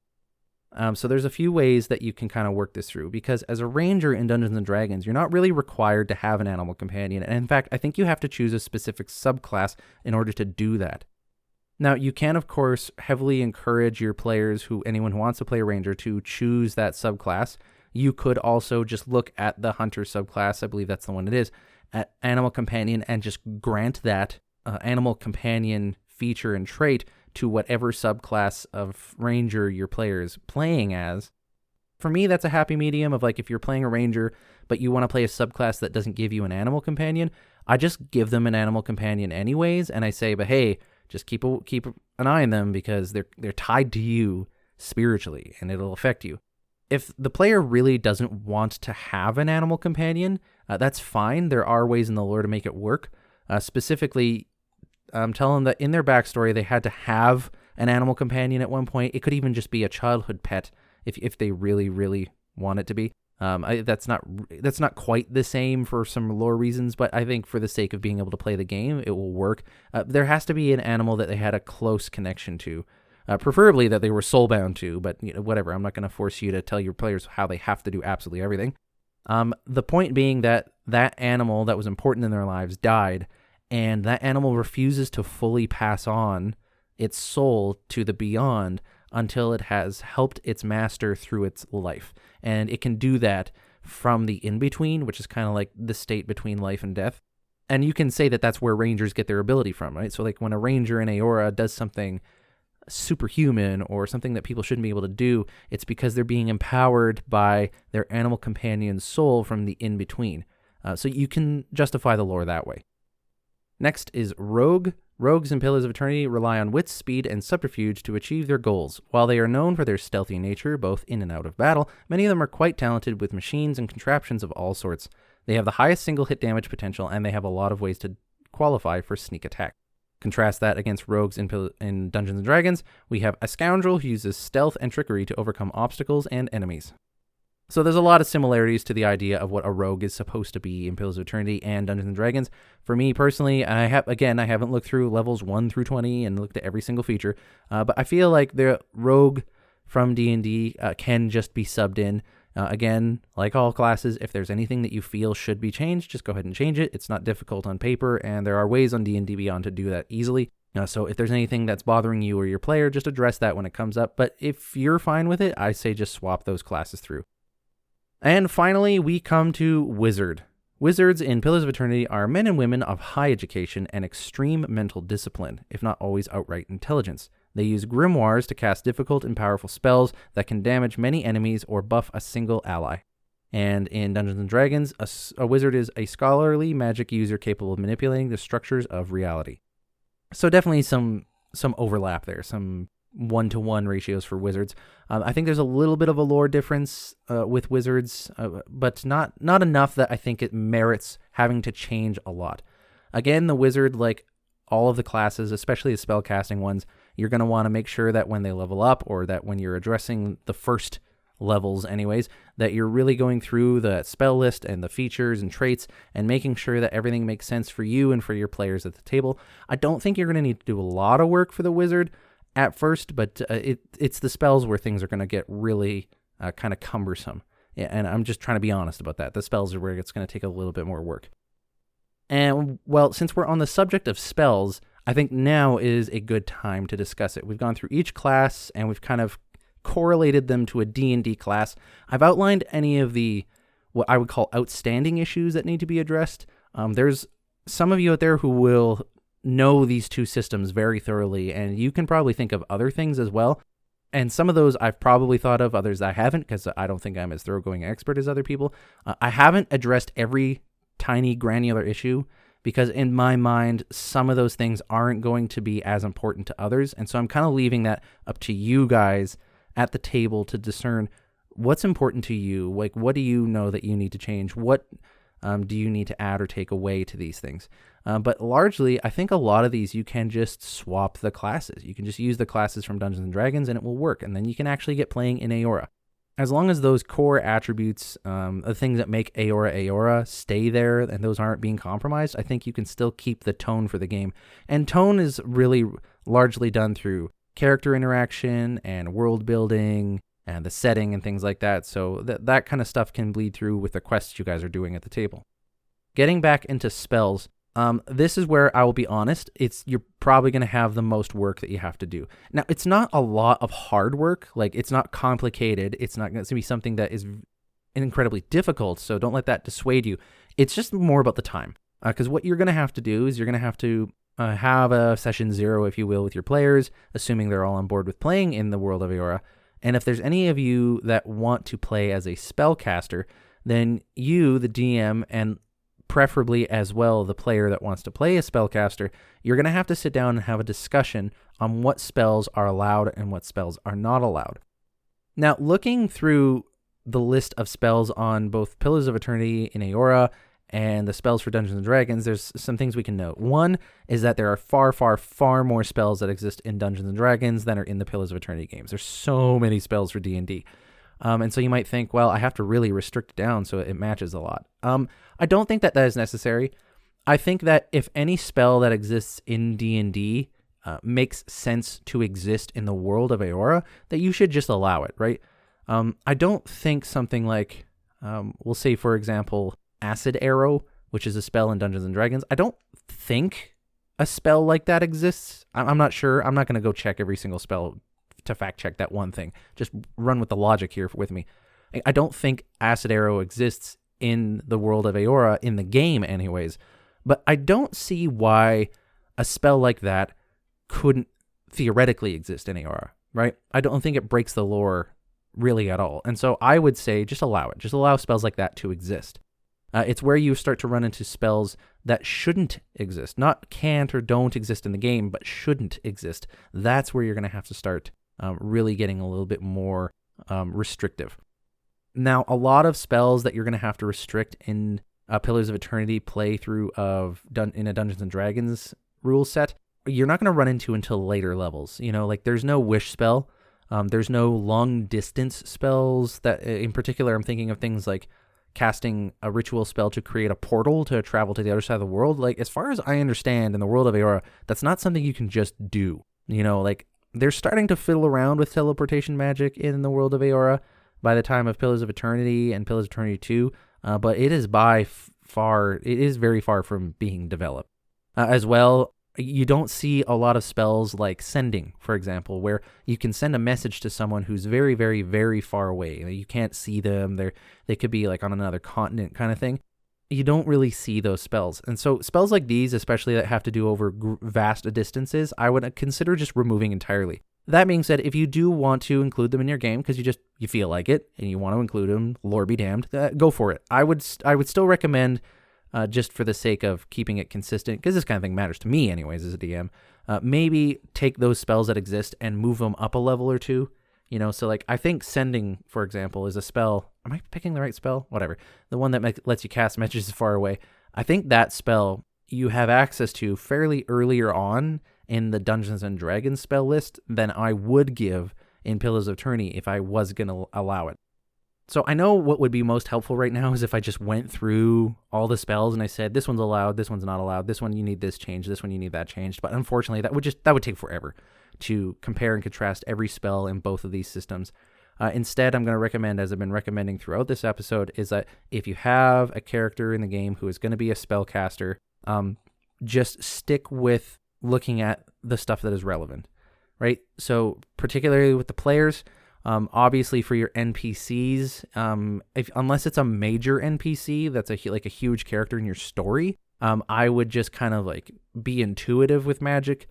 So there's a few ways that you can kind of work this through, because as a ranger in Dungeons & Dragons, you're not really required to have an animal companion, and in fact, I think you have to choose a specific subclass in order to do that. Now, you can, of course, heavily encourage your players, anyone who wants to play a ranger, to choose that subclass. You could also just look at the hunter subclass, I believe that's the one it is, at animal companion, and just grant that animal companion feature and trait to whatever subclass of ranger your player is playing as. For me, that's a happy medium of if you're playing a ranger, but you want to play a subclass that doesn't give you an animal companion, I just give them an animal companion anyways, and I say, but hey, just keep an eye on them because they're tied to you spiritually, and it'll affect you. If the player really doesn't want to have an animal companion, that's fine. There are ways in the lore to make it work. Specifically, tell them that in their backstory, they had to have an animal companion at one point. It could even just be a childhood pet if they really, really want it to be. That's not quite the same for some lore reasons, but I think for the sake of being able to play the game, it will work. There has to be an animal that they had a close connection to, preferably that they were soulbound to, but whatever. I'm not going to force you to tell your players how they have to do absolutely everything. The point being that animal that was important in their lives died, and that animal refuses to fully pass on its soul to the beyond until it has helped its master through its life. And it can do that from the in-between, which is kind of like the state between life and death. And you can say that that's where rangers get their ability from, right? So when a ranger in Eora does something superhuman or something that people shouldn't be able to do, it's because they're being empowered by their animal companion's soul from the in-between. So you can justify the lore that way. Next is Rogue. Rogues in Pillars of Eternity rely on wits, speed, and subterfuge to achieve their goals. While they are known for their stealthy nature, both in and out of battle, many of them are quite talented with machines and contraptions of all sorts. They have the highest single hit damage potential, and they have a lot of ways to qualify for sneak attack. Contrast that against rogues in Dungeons & Dragons. We have a scoundrel who uses stealth and trickery to overcome obstacles and enemies. So there's a lot of similarities to the idea of what a rogue is supposed to be in Pillars of Eternity and Dungeons & Dragons. For me personally, I haven't looked through levels 1 through 20 and looked at every single feature, but I feel like the rogue from D&D can just be subbed in. Again, like all classes, if there's anything that you feel should be changed, just go ahead and change it. It's not difficult on paper, and there are ways on D&D Beyond to do that easily. So if there's anything that's bothering you or your player, just address that when it comes up. But if you're fine with it, I say just swap those classes through. And finally, we come to Wizard. Wizards in Pillars of Eternity are men and women of high education and extreme mental discipline, if not always outright intelligence. They use grimoires to cast difficult and powerful spells that can damage many enemies or buff a single ally. And in Dungeons & Dragons, a wizard is a scholarly magic user capable of manipulating the structures of reality. So definitely some overlap there, some one-to-one ratios for wizards. I think there's a little bit of a lore difference with wizards, but not enough that I think it merits having to change a lot. Again, the wizard, like all of the classes, especially the spellcasting ones, you're going to want to make sure that when they level up, or that when you're addressing the first levels anyways, that you're really going through the spell list and the features and traits and making sure that everything makes sense for you and for your players at the table. I don't think you're going to need to do a lot of work for the wizard at first, but it's the spells where things are going to get really kind of cumbersome. Yeah, and I'm just trying to be honest about that. The spells are where it's going to take a little bit more work. And, well, since we're on the subject of spells, I think now is a good time to discuss it. We've gone through each class, and we've kind of correlated them to a D&D class. I've outlined any of the, what I would call outstanding issues that need to be addressed. There's some of you out there who will know these two systems very thoroughly, and you can probably think of other things as well. And some of those I've probably thought of, others I haven't, because I don't think I'm as thoroughgoing expert as other people. I haven't addressed every tiny granular issue, because in my mind, some of those things aren't going to be as important to others. And so I'm kind of leaving that up to you guys at the table to discern what's important to you. Like, what do you know that you need to change? What do you need to add or take away to these things? But largely, I think a lot of these you can just swap the classes. You can just use the classes from Dungeons & Dragons and it will work. And then you can actually get playing in Eora. As long as those core attributes, the things that make Eora stay there and those aren't being compromised, I think you can still keep the tone for the game. And tone is really largely done through character interaction and world building and the setting and things like that. So that kind of stuff can bleed through with the quests you guys are doing at the table. Getting back into spells, this is where I will be honest, you're probably going to have the most work that you have to do. Now, it's not a lot of hard work. Like, it's not complicated. It's not going to be something that is incredibly difficult, so don't let that dissuade you. It's just more about the time. Because what you're going to have to do is you're going to have to have a session 0, if you will, with your players, assuming they're all on board with playing in the World of Eora. And if there's any of you that want to play as a spellcaster, then you, the DM, and preferably as well the player that wants to play a spellcaster, you're going to have to sit down and have a discussion on what spells are allowed and what spells are not allowed. Now, looking through the list of spells on both Pillars of Eternity in Eora and the spells for Dungeons & Dragons, there's some things we can note. One is that there are far, far, far more spells that exist in Dungeons & Dragons than are in the Pillars of Eternity games. There's so many spells for D&D. And so you might think, well, I have to really restrict it down so it matches a lot. I don't think that is necessary. I think that if any spell that exists in D&D makes sense to exist in the World of Eora, that you should just allow it, right? I don't think something like, we'll say, for example, Acid Arrow, which is a spell in Dungeons & Dragons, I don't think a spell like that exists. I'm not sure. I'm not going to go check every single spell to fact check that one thing. Just run with the logic here with me. I don't think Acid Arrow exists in the World of Eora, in the game anyways, but I don't see why a spell like that couldn't theoretically exist in Eora, right? I don't think it breaks the lore really at all. And so I would say just allow it. Just allow spells like that to exist. It's where you start to run into spells that shouldn't exist, not can't or don't exist in the game, but shouldn't exist. That's where you're going to have to start really getting a little bit more restrictive. Now, a lot of spells that you're going to have to restrict in Pillars of Eternity playthrough in a Dungeons & Dragons rule set, you're not going to run into until later levels. You know, like there's no wish spell. There's no long distance spells that, in particular, I'm thinking of things like casting a ritual spell to create a portal to travel to the other side of the world. Like, as far as I understand, in the World of Eora, that's not something you can just do. You know, like, they're starting to fiddle around with teleportation magic in the World of Eora by the time of Pillars of Eternity and Pillars of Eternity 2, but it is very far from being developed. As well, you don't see a lot of spells like sending, for example, where you can send a message to someone who's very, very, very far away. You can't see them. They could be like on another continent kind of thing. You don't really see those spells. And so spells like these, especially that have to do over vast distances, I would consider just removing entirely. That being said, if you do want to include them in your game because you feel like it and you want to include them, Lord be damned, go for it. I would still recommend, just for the sake of keeping it consistent, because this kind of thing matters to me anyways as a DM, maybe take those spells that exist and move them up a level or two. You know, so like I think sending, for example, is a spell. Am I picking the right spell? Whatever. The one that lets you cast messages far away. I think that spell you have access to fairly earlier on in the Dungeons and Dragons spell list than I would give in Pillars of Eternity if I was going to allow it. So I know what would be most helpful right now is if I just went through all the spells and I said, this one's allowed, this one's not allowed, this one you need this changed, this one you need that changed. But unfortunately, that would take forever to compare and contrast every spell in both of these systems. Instead, I'm going to recommend, as I've been recommending throughout this episode, is that if you have a character in the game who is going to be a spellcaster, just stick with looking at the stuff that is relevant, right? So particularly with the players, obviously for your NPCs, unless it's a major NPC that's like a huge character in your story, I would just kind of like be intuitive with magic,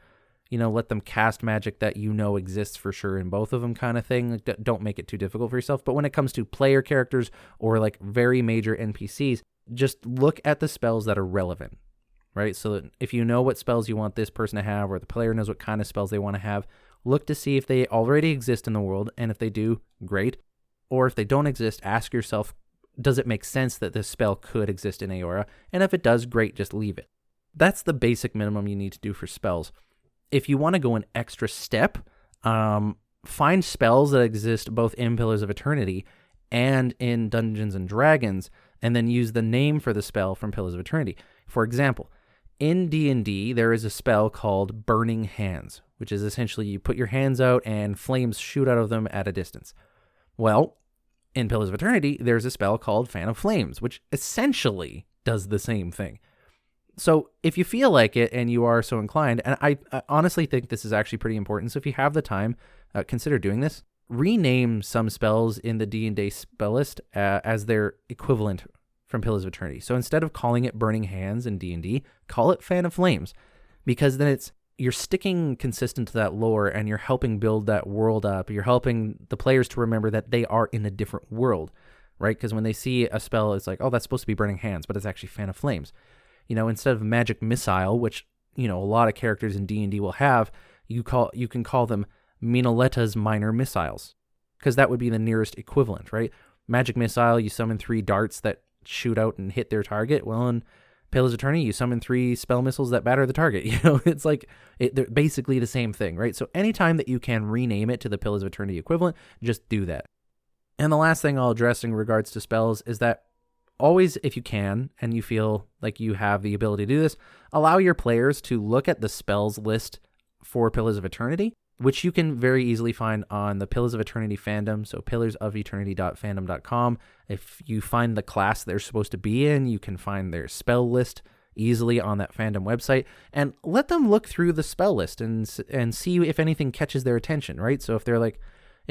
let them cast magic that exists for sure in both of them kind of thing. Like, don't make it too difficult for yourself. But when it comes to player characters or like very major NPCs, just look at the spells that are relevant, right? So that if you know what spells you want this person to have, or the player knows what kind of spells they want to have, look to see if they already exist in the world. And if they do, great. Or if they don't exist, ask yourself, does it make sense that this spell could exist in Eora? And if it does, great, just leave it. That's the basic minimum you need to do for spells. If you want to go an extra step, find spells that exist both in Pillars of Eternity and in Dungeons and Dragons, and then use the name for the spell from Pillars of Eternity. For example, in D&D, there is a spell called Burning Hands, which is essentially you put your hands out and flames shoot out of them at a distance. Well, in Pillars of Eternity, there's a spell called Fan of Flames, which essentially does the same thing. So if you feel like it and you are so inclined, and I honestly think this is actually pretty important, so if you have the time, consider doing this. Rename some spells in the D&D spell list as their equivalent from Pillars of Eternity. So instead of calling it Burning Hands in D&D, call it Fan of Flames, because then you're sticking consistent to that lore and you're helping build that world up. You're helping the players to remember that they are in a different world, right? Because when they see a spell, it's like, oh, that's supposed to be Burning Hands, but it's actually Fan of Flames. Instead of Magic Missile, which, a lot of characters in D&D will have, you can call them Minoleta's Minor Missiles, because that would be the nearest equivalent, right? Magic Missile, you summon 3 darts that shoot out and hit their target. Well, in Pillars of Eternity, you summon 3 spell missiles that batter the target. It's like they're basically the same thing, right? So anytime that you can rename it to the Pillars of Eternity equivalent, just do that. And the last thing I'll address in regards to spells is that always, if you can, and you feel like you have the ability to do this, allow your players to look at the spells list for Pillars of Eternity, which you can very easily find on the Pillars of Eternity fandom, so pillarsofeternity.fandom.com. If you find the class they're supposed to be in, you can find their spell list easily on that fandom website, and let them look through the spell list and see if anything catches their attention, right? So if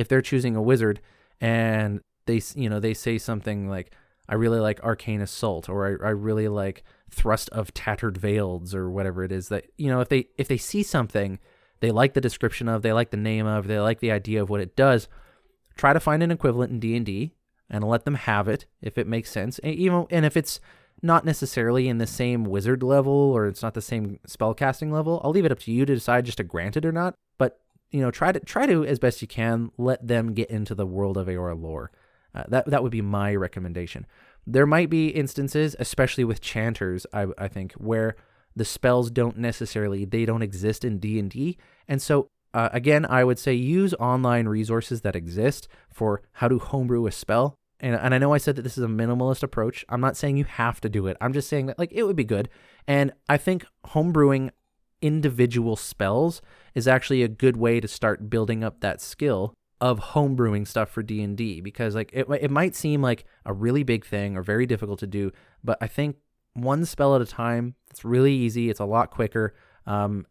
they're choosing a wizard and they say something like, I really like Arcane Assault, or I really like Thrust of Tattered Veils, or whatever it is that, if they see something they like the description of, they like the name of, they like the idea of what it does, try to find an equivalent in D&D and let them have it if it makes sense. And if it's not necessarily in the same wizard level or it's not the same spellcasting level, I'll leave it up to you to decide just to grant it or not. But, try to, as best you can, let them get into the World of Eora lore. That would be my recommendation. There might be instances, especially with chanters, I think, where the spells don't exist in D&D. And so, again, I would say use online resources that exist for how to homebrew a spell. And I know I said that this is a minimalist approach. I'm not saying you have to do it. I'm just saying that it would be good. And I think homebrewing individual spells is actually a good way to start building up that skill of homebrewing stuff for D&D, because it might seem like a really big thing or very difficult to do, but I think one spell at a time, it's really easy. It's a lot quicker,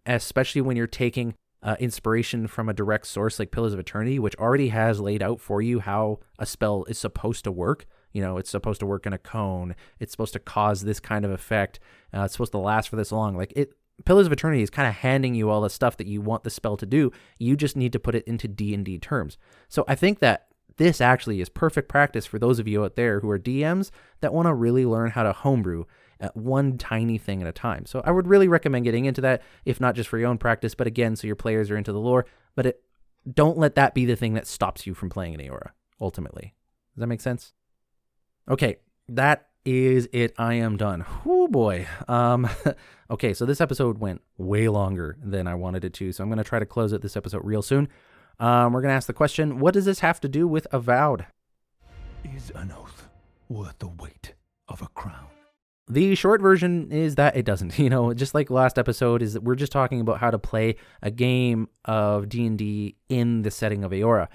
especially when you're taking inspiration from a direct source like Pillars of Eternity, which already has laid out for you how a spell is supposed to work. It's supposed to work in a cone. It's supposed to cause this kind of effect. It's supposed to last for this long. Pillars of Eternity is kind of handing you all the stuff that you want the spell to do. You just need to put it into D&D terms. So I think that this actually is perfect practice for those of you out there who are DMs that want to really learn how to homebrew one tiny thing at a time. So I would really recommend getting into that, if not just for your own practice, but again, so your players are into the lore. But don't let that be the thing that stops you from playing in Eora, ultimately. Does that make sense? Okay, that is it. I am done. Oh boy. Okay, so this episode went way longer than I wanted it to, so I'm going to try to close out this episode real soon. We're going to ask the question, what does this have to do with Avowed? Is an oath worth the weight of a crown? The short version is that it doesn't. Just like last episode, is that we're just talking about how to play a game of D&D in the setting of Eora.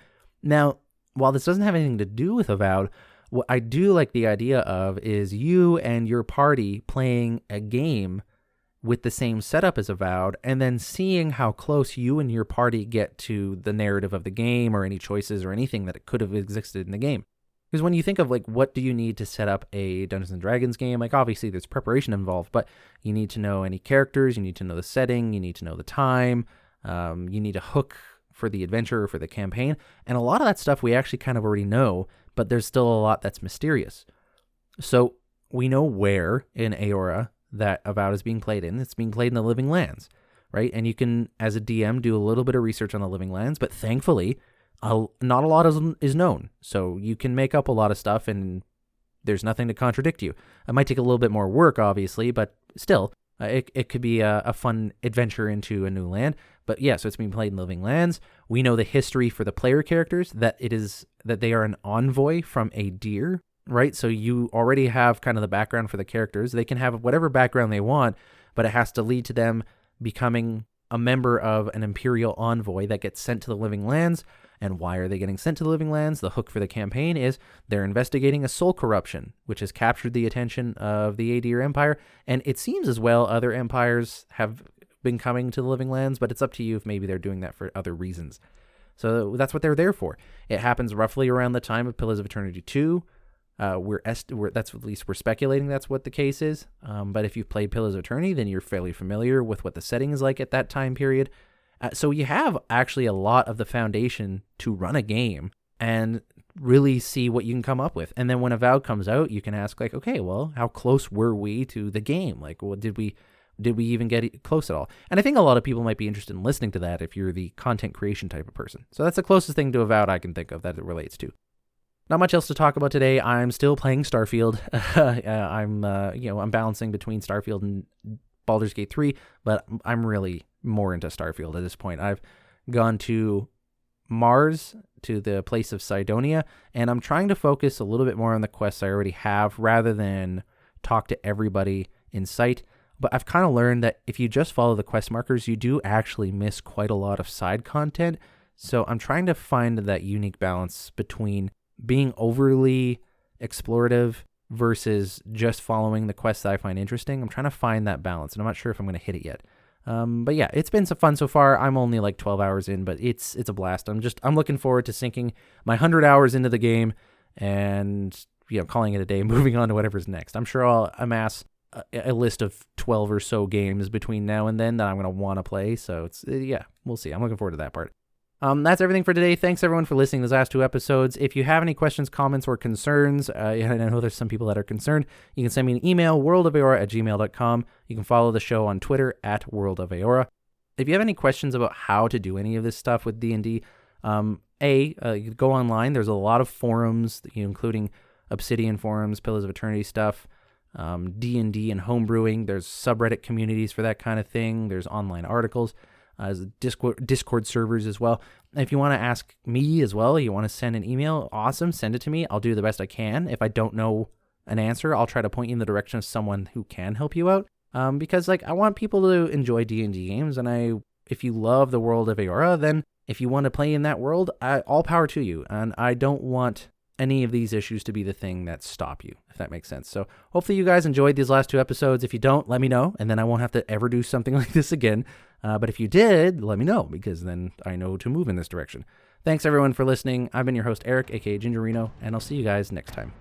Now, while this doesn't have anything to do with Avowed, what I do like the idea of is you and your party playing a game with the same setup as Avowed, and then seeing how close you and your party get to the narrative of the game, or any choices or anything that it could have existed in the game. Because when you think of like what do you need to set up a Dungeons and Dragons game, like obviously there's preparation involved, but you need to know any characters, you need to know the setting, you need to know the time, you need a hook for the adventure or for the campaign, and a lot of that stuff we actually kind of already know, but there's still a lot that's mysterious. So we know where in Eora that Avowed is being played in. It's being played in the Living Lands, right? And you can, as a DM, do a little bit of research on the Living Lands, but thankfully, not a lot is known. So you can make up a lot of stuff and there's nothing to contradict you. It might take a little bit more work, obviously, but still, it could be a fun adventure into a new land. But yeah, so it's being played in Living Lands. We know the history for the player characters, that they are an envoy from a deer, right? So you already have kind of the background for the characters. They can have whatever background they want, but it has to lead to them becoming a member of an Imperial envoy that gets sent to the Living Lands. And why are they getting sent to the Living Lands? The hook for the campaign is they're investigating a soul corruption, which has captured the attention of the Aedir Empire. And it seems as well other empires have been coming to the Living Lands, but it's up to you if maybe they're doing that for other reasons. So that's what they're there for. It happens roughly around the time of Pillars of Eternity 2. That's at least we're speculating that's what the case is. But if you've played Pillars of Eternity, then you're fairly familiar with what the setting is like at that time period. So you have actually a lot of the foundation to run a game and really see what you can come up with. And then when Avowed comes out, you can ask like, okay, well, how close were we to the game? Like, well, did we even get close at all? And I think a lot of people might be interested in listening to that if you're the content creation type of person. So that's the closest thing to Avowed I can think of that it relates to. Not much else to talk about today. I'm still playing Starfield. I'm balancing between Starfield and Baldur's Gate 3, but I'm really more into Starfield at this point. I've gone to Mars, to the place of Cydonia, and I'm trying to focus a little bit more on the quests I already have rather than talk to everybody in sight. But I've kind of learned that if you just follow the quest markers, you do actually miss quite a lot of side content. So I'm trying to find that unique balance between being overly explorative versus just following the quests that I find interesting. I'm trying to find that balance, and I'm not sure if I'm going to hit it yet. But yeah, it's been some fun so far. I'm only like 12 hours in, but it's a blast. I'm looking forward to sinking my 100 hours into the game and, calling it a day, moving on to whatever's next. I'm sure I'll amass a list of 12 or so games between now and then that I'm going to want to play. So we'll see. I'm looking forward to that part. That's everything for today. Thanks everyone for listening to those last 2 episodes. If you have any questions, comments, or concerns, I know there's some people that are concerned, you can send me an email, worldofeora@gmail.com. You can follow the show on Twitter @worldofeora. If you have any questions about how to do any of this stuff with D&D, you go online. There's a lot of forums, including Obsidian forums, Pillars of Eternity stuff, D&D and homebrewing. There's subreddit communities for that kind of thing. There's online articles. As Discord servers as well. If you want to ask me as well, you want to send an email, awesome, send it to me. I'll do the best I can. If I don't know an answer, I'll try to point you in the direction of someone who can help you out. Because I want people to enjoy D&D games, and if you love the world of Eora, then if you want to play in that world, all power to you. And I don't want any of these issues to be the thing that stop you, if that makes sense. So hopefully you guys enjoyed these last 2 episodes. If you don't, let me know, and then I won't have to ever do something like this again. But if you did, let me know, because then I know to move in this direction. Thanks everyone for listening. I've been your host, Eric, aka Gingerino, and I'll see you guys next time.